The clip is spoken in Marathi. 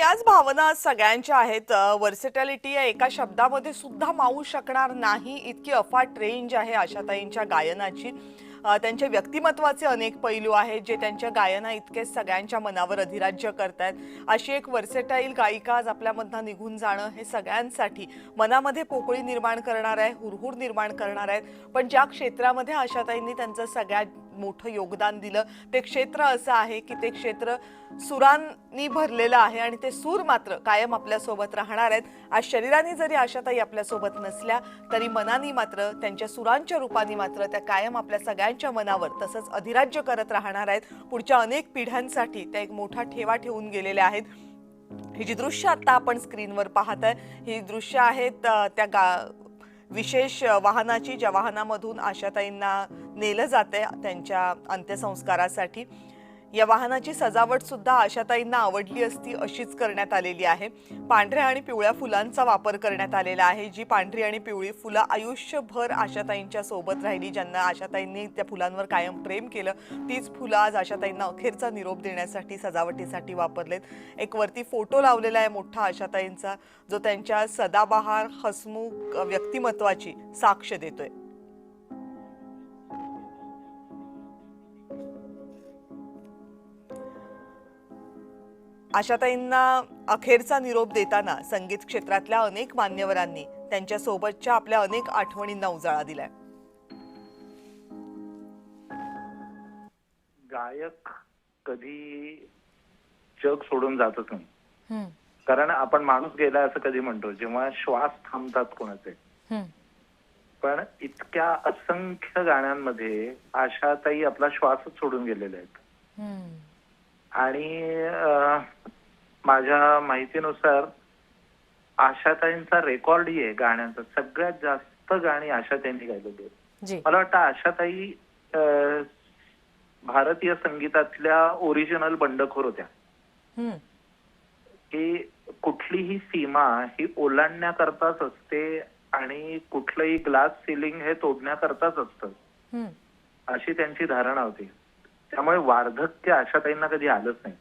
याच भावना सगळ्यांच्या आहेत. वर्सेटॅलिटी या एका शब्दामध्ये सुद्धा मावू शकणार नाही इतकी अफाट रेंज आहे आशाताईंच्या गायनाची. त्यांच्या व्यक्तिमत्वाचे अनेक पैलू आहेत जे त्यांच्या गायना इतकेच सगळ्यांच्या मनावर अधिराज्य करतायत. अशी एक वर्सेटाईल गायिका आज आपल्यामधनं निघून जाणं हे सगळ्यांसाठी मनामध्ये पोकळी निर्माण करणार आहे, हुरहुर निर्माण करणार आहे. पण ज्या क्षेत्रामध्ये आशाताईंनी त्यांचं सगळ्यात मोठं योगदान दिलं ते क्षेत्र असं आहे की ते क्षेत्र सुरांनी भरलेलं आहे आणि ते सूर मात्र कायम आपल्यासोबत राहणार आहेत. आज शरीराने जरी आशाताई आपल्यासोबत नसल्या तरी मनाने मात्र त्यांच्या सुरांच्या रूपाने मात्र त्या कायम आपल्या सगळ्यांच्या मनावर तसंच अधिराज्य करत राहणार आहेत. पुढच्या अनेक पिढ्यांसाठी त्या एक मोठा ठेवा ठेवून गेलेल्या आहेत. ही जी दृश्य आता आपण स्क्रीनवर पाहताय ही दृश्य आहेत त्या विशेष वाहनाची, ज्या वाहनामधून आशाताईंना नेलं जाते त्यांच्या अंत्यसंस्कारासाठी. या वाहनाची सजावट सुद्धा आशाताईंना आवडली असती अशीच करण्यात आलेली आहे. पांढऱ्या आणि पिवळ्या फुलांचा वापर करण्यात आलेला आहे. जी पांढरी आणि पिवळी फुलं आयुष्यभर आशाताईंच्या सोबत राहिली, ज्यांना आशाताईंनी त्या फुलांवर कायम प्रेम केलं, तीच फुलं आज आशाताईंना अखेरचा निरोप देण्यासाठी सजावटीसाठी वापरलेत. एक वरती फोटो लावलेला आहे मोठा आशाताईंचा, जो त्यांच्या सदाबहार हसमुख व्यक्तिमत्वाची साक्ष देतोय. आशाताईंना अखेरचा निरोप देताना संगीत क्षेत्रातल्या अनेक मान्यवरांनी त्यांच्या सोबतच्या आपल्या अनेक आठवणींना उजाळा दिलाय. गायक कधी जग सोडून जातच नाही. कारण आपण माणूस गेला असं कधी म्हणतो जेव्हा श्वास थांबतात कोणाचे. पण इतक्या असंख्य गाण्यांमध्ये आशाताई आपला श्वासच सोडून गेलेले आहेत. आणि माझ्या माहितीनुसार आशाताईंचा रेकॉर्ड ही आहे गाण्यांचा, सगळ्यात जास्त गाणी आशाताईंनी गायलेली आहेत. मला वाटतं आशाताई भारतीय संगीतातल्या ओरिजिनल बंडखोर होत्या की कुठलीही सीमा ही ओलांडण्याकरताच असते आणि कुठलंही ग्लास सिलिंग हे तोडण्याकरताच असतं, अशी त्यांची धारणा होती. त्यामुळे वार्धक्य आशाताईंना कधी आलंच नाही.